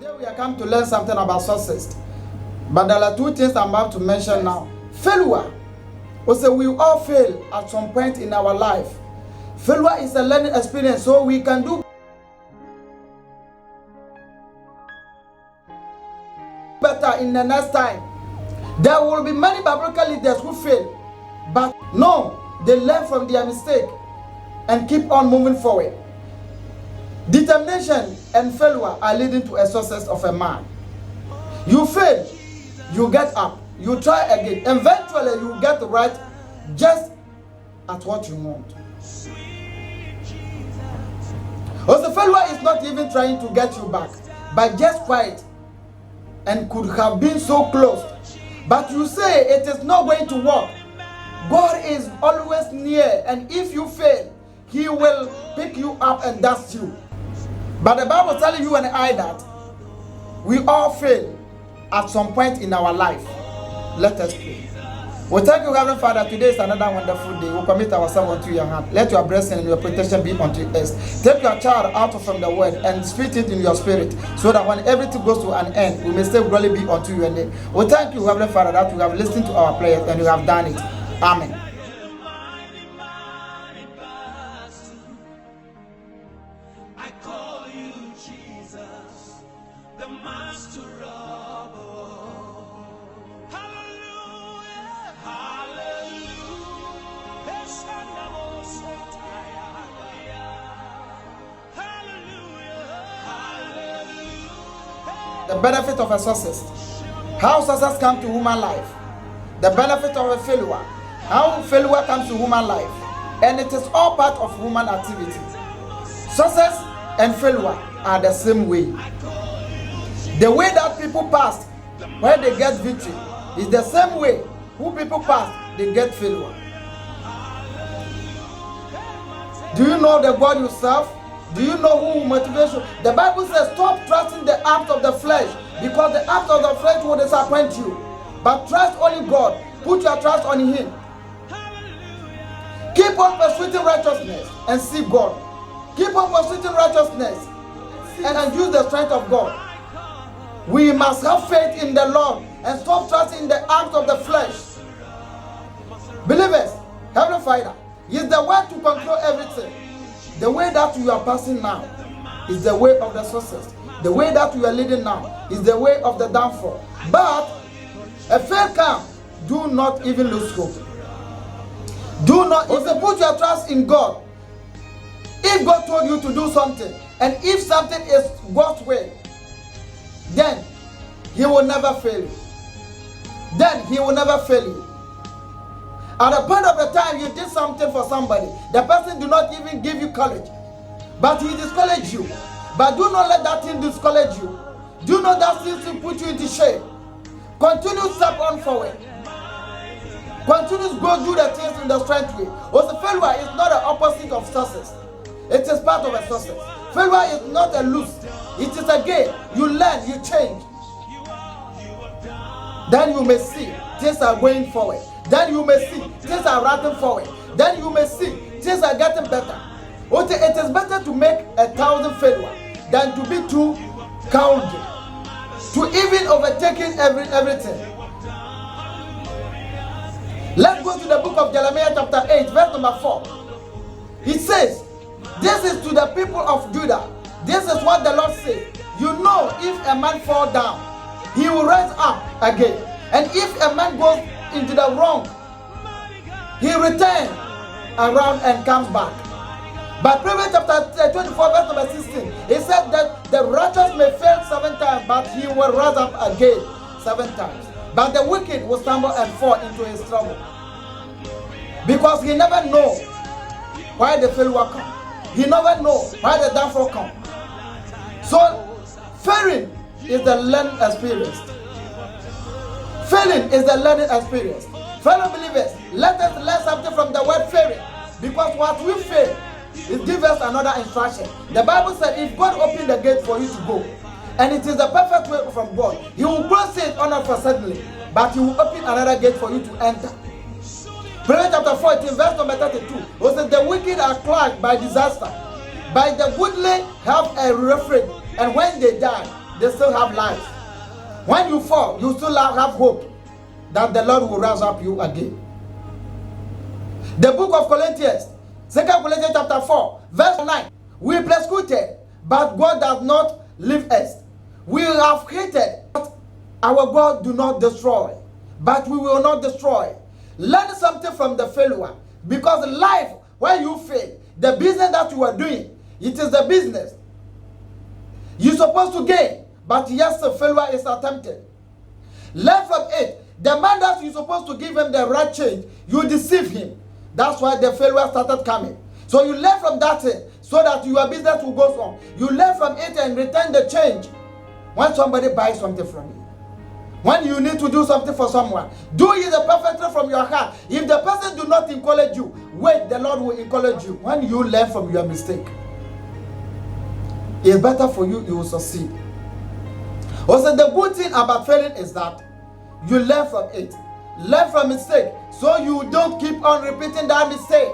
Today we are come to learn something about success. But there are two things I'm about to mention now. Failure. We all fail at some point in our life. Failure is a learning experience, so we can do better in the next time. There will be many biblical leaders who fail, but no, they learn from their mistake and keep on moving forward. Determination and failure are leading to a success of a man. You fail, you get up, you try again. Eventually, you get right just at what you want. Also, failure is not even trying to get you back, but just quiet and could have been so close. But you say it is not going to work. God is always near, and if you fail, He will pick you up and dust you. But the Bible is telling you and I that we all fail at some point in our life. Let us pray. We thank you, Heavenly Father. Today is another wonderful day. We commit ourselves unto your hand. Let your blessing and your protection be unto us. Take your child out from the word and speak it in your spirit, so that when everything goes to an end, we may still glory be unto your name. We thank you, Heavenly Father, that you have listened to our prayers and you have done it. Amen. The benefit of a success. How success comes to human life. The benefit of a failure. How failure comes to human life. And it is all part of human activity. Success and failure are the same way. The way that people pass when they get victory is the same way who people pass, they get failure. Do you know the God you serve? Do you know who motivates you? The Bible says, stop trusting the acts of the flesh, because the acts of the flesh will disappoint you. But trust only God. Put your trust on Him. Keep on pursuing righteousness and seek God. Keep on pursuing righteousness and use the strength of God. We must have faith in the Lord and stop trusting the acts of the flesh. Believers, Heavenly Father, is the way to control everything. The way that you are passing now is the way of the success. The way that you are leading now is the way of the downfall. But a fail come, do not even lose hope. Do not even put your trust in God. If God told you to do something, and if something is God's way, then He will never fail you. Then He will never fail you. At the point of the time you did something for somebody, the person do not even give you courage, but he discourage you. But do not let that thing discourage you. Do not that thing to put you into shame. Continue step on forward. Continue to go do the things in the strength way. Also, failure is not the opposite of success. It is part of a success. Failure is not a lose. It is a gain. You learn, you change. Then you may see things are going forward. Then you may see things are running forward. Then you may see things are getting better. It is better to make 1,000 failures than to be too cowardly, to even overtaking everything. Let's go to the book of Jeremiah chapter 8, verse number 4. It says, this is to the people of Judah. This is what the Lord says. You know, if a man fall down, he will rise up again. And if a man goes into the wrong, he returns around and comes back. But Proverbs chapter 24, verse number 16, it said that the righteous may fail 7 times, but he will rise up again 7 times. But the wicked will stumble and fall into his trouble, because he never knows why the failure comes. He never knows why the downfall comes. So, failing is the learning experience. Failing is the learning experience. Fellow believers, let us learn something from the word failing, because what we fail, it gives us another instruction. The Bible said, if God opened the gate for you to go, and it is the perfect way from God, He will close it unfortunately, but He will open another gate for you to enter. Proverbs chapter 14, verse number 32, was that the wicked are plagued by disaster, but the goodly have a refuge, and when they die, they still have life. When you fall, you still have hope that the Lord will rise up you again. The book of Corinthians, 2 Corinthians chapter 4, verse 9. We persecuted, but God does not leave us. We have hated, but our God do not destroy. But we will not destroy. Learn something from the failure. Because life, when you fail, the business that you are doing, it is the business you're supposed to gain. But yes, the failure is attempted. Learn from it. The man that you're supposed to give him the right change, you deceive him. That's why the failure started coming. So you learn from that thing so that your business will go on. You learn from it and return the change when somebody buys something from you. When you need to do something for someone, do it perfectly from your heart. If the person do not encourage you, wait, the Lord will encourage you. When you learn from your mistake, it's better for you, you will succeed. Also, the good thing about failing is that you learn from it. Learn from mistake so you don't keep on repeating that mistake.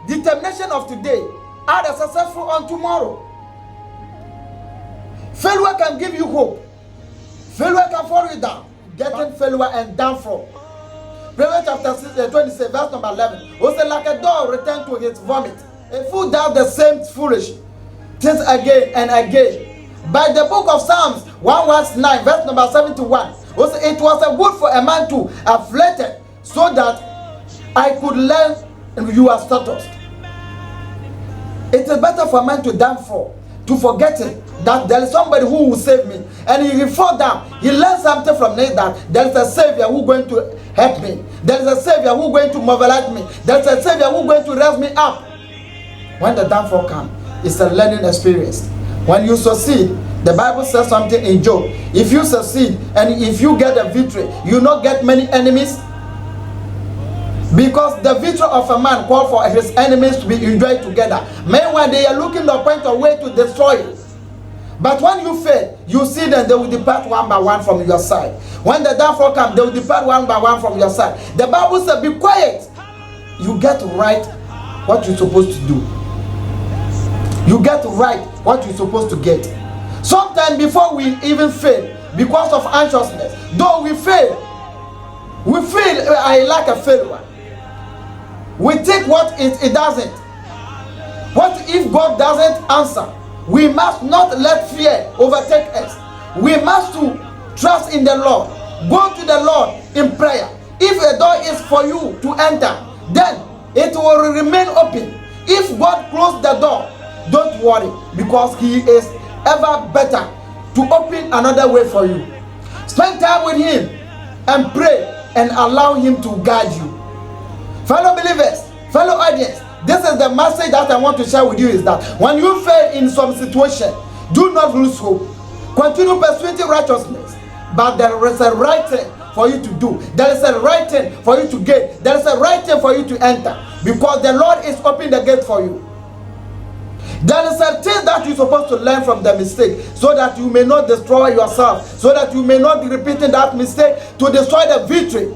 Determination of today are the successful on tomorrow. Failure can give you hope. Failure can fall you down. Getting failure and downfall. Proverbs chapter 26, verse number 11. Also, like a dog return to his vomit, a fool does the same foolish things again and again. By the book of Psalms 119, verse number 71. Also, it was a good for a man to afflict it, so that I could learn your status. It is better for a man to downfall, to forget it, that there is somebody who will save me. And he fall down. He learns something from it, that there is a Savior who is going to help me. There is a Savior who is going to mobilize me. There is a Savior who is going to raise me up. When the downfall comes, it's a learning experience. When you succeed, the Bible says something in Job. If you succeed and if you get a victory, you not get many enemies. Because the victory of a man called for his enemies to be enjoyed together. Meanwhile, they are looking to point a way to destroy you. But when you fail, you see them, they will depart one by one from your side. When the downfall comes, they will depart one by one from your side. The Bible says, be quiet. You get right what you're supposed to do. You get right what you're supposed to get. Sometimes before we even fail, because of anxiousness, though we fail, we feel like a failure. We take what it doesn't. What if God doesn't answer? We must not let fear overtake us. We must to trust in the Lord. Go to the Lord in prayer. If a door is for you to enter, then it will remain open. If God closed the door, don't worry, because He is ever better to open another way for you. Spend time with Him and pray and allow Him to guide you. Fellow believers, fellow audience, this is the message that I want to share with you, is that when you fail in some situation, do not lose hope. Continue pursuing righteousness, but there is a right thing for you to do. There is a right thing for you to get. There is a right thing for you to enter, because the Lord is opening the gate for you. There is a thing that you're supposed to learn from the mistake, so that you may not destroy yourself, so that you may not be repeating that mistake to destroy the victory.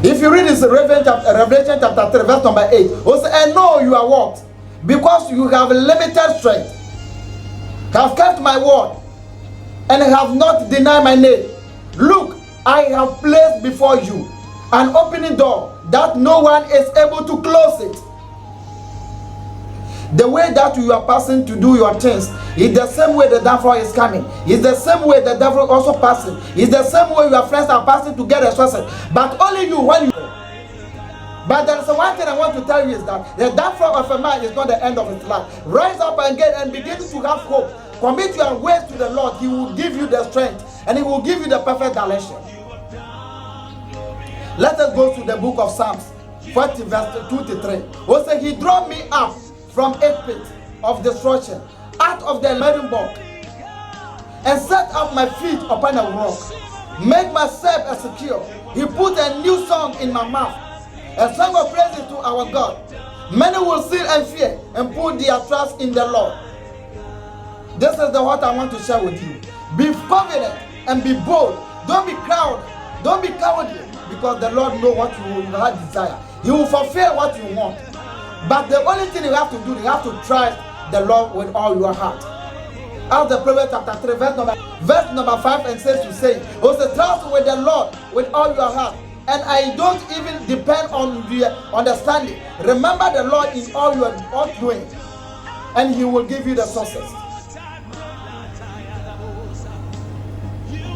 If you read this Revelation chapter 3, verse number 8, also, and know you are what? Because you have limited strength, have kept my word, and have not denied my name. Look, I have placed before you an opening door that no one is able to close it. The way that you are passing to do your things is the same way the devil is coming. It's the same way the devil is also passing. It's the same way your friends are passing to get a success. But only you, when you... But there is one thing I want to tell you, is that the downfall of a man is not the end of his life. Rise up and get and begin to have hope. Commit your ways to the Lord. He will give you the strength and He will give you the perfect direction. Let us go to the book of Psalms 40, verse 2 to 3. Also, He drew me up from a pit of destruction, out of the Merimbock, and set up my feet upon a rock, make myself secure. He put a new song in my mouth, a song of praises to our God. Many will see and fear and put their trust in the Lord. This is what I want to share with you. Be confident and be bold. Don't be proud. Don't be cowardly, because the Lord knows what you desire. He will fulfill what you want. But the only thing you have to do, you have to trust the Lord with all your heart. As the Proverbs chapter 3, verse number 5 and 6 to say, also trust with the Lord with all your heart. And I don't even depend on the understanding. Remember the Lord in all your doing, and He will give you the success.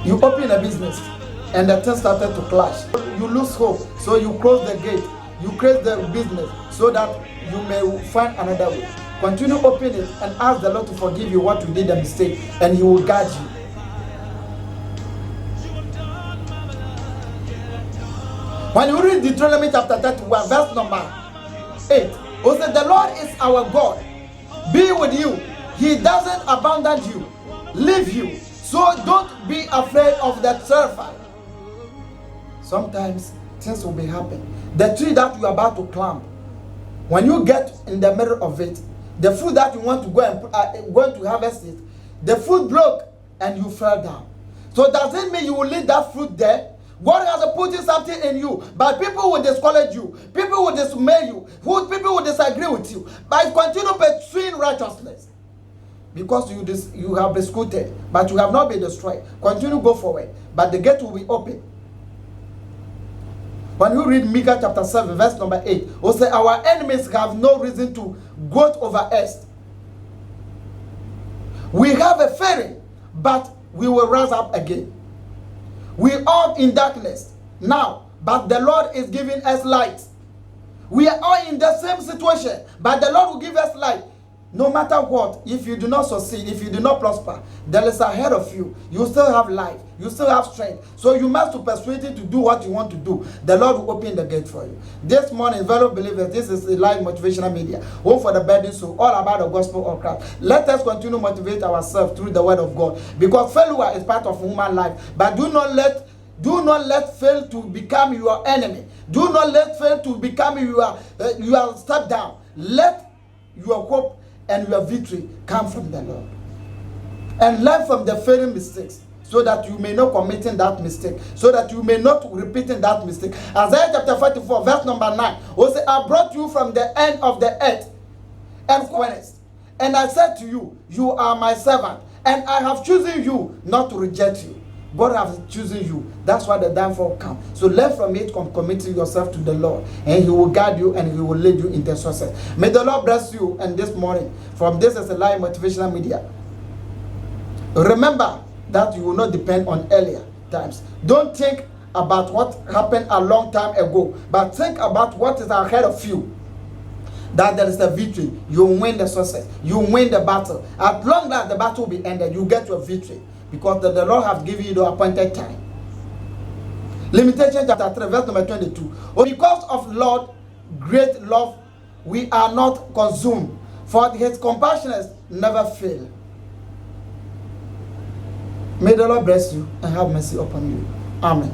You open a business and the thing started to clash. You lose hope, so you close the gate. You create the business so that you may find another way. Continue open it and ask the Lord to forgive you what you did a mistake, and He will guide you. When you read Deuteronomy chapter 31, verse number 8, it says, the Lord is our God, be with you. He doesn't abandon you, leave you. So don't be afraid of that terrifying. Sometimes things will be happening. The tree that you are about to climb, when you get in the middle of it, the fruit that you want to go and going to harvest it, the fruit broke and you fell down. So does it mean you will leave that fruit there? God has put something in you, but people will discourage you, people will dismay you, people will disagree with you. But continue pursuing righteousness, because you have been scooted, but you have not been destroyed. Continue go forward, but the gate will be open. When you read Micah chapter 7, verse number 8, it will say, our enemies have no reason to gloat over us. We have a fearing, but we will rise up again. We are in darkness now, but the Lord is giving us light. We are all in the same situation, but the Lord will give us light. No matter what, if you do not succeed, if you do not prosper, there is ahead of you. You still have life. You still have strength. So you must be persuaded to do what you want to do. The Lord will open the gate for you. This morning, fellow believers, this is the live motivational media. Home for the burden soul, all about the gospel of Christ. Let us continue to motivate ourselves through the word of God. Because failure is part of human life. But do not let fail to become your enemy. Do not let fail to become your step down. Let your hope and your victory come from the Lord. And learn from the failing mistakes, so that you may not committing that mistake, so that you may not repeating that mistake. Isaiah chapter 44, verse number 9, will say, I brought you from the end of the earth and quenched, and I said to you, you are my servant, and I have chosen you not to reject you. God has chosen you. That's why the downfall comes. So learn from it, committing yourself to the Lord, and He will guide you and He will lead you into success. May the Lord bless you. And this morning, from this is a live motivational media, remember that you will not depend on earlier times. Don't think about what happened a long time ago, but think about what is ahead of you. That there is a victory. You win the success. You win the battle. As long as the battle will be ended, you get your victory. Because the Lord has given you the appointed time. Limitation chapter 3, verse number 22. Because of Lord great love, we are not consumed, for His compassions never fail. May the Lord bless you and have mercy upon you. Amen.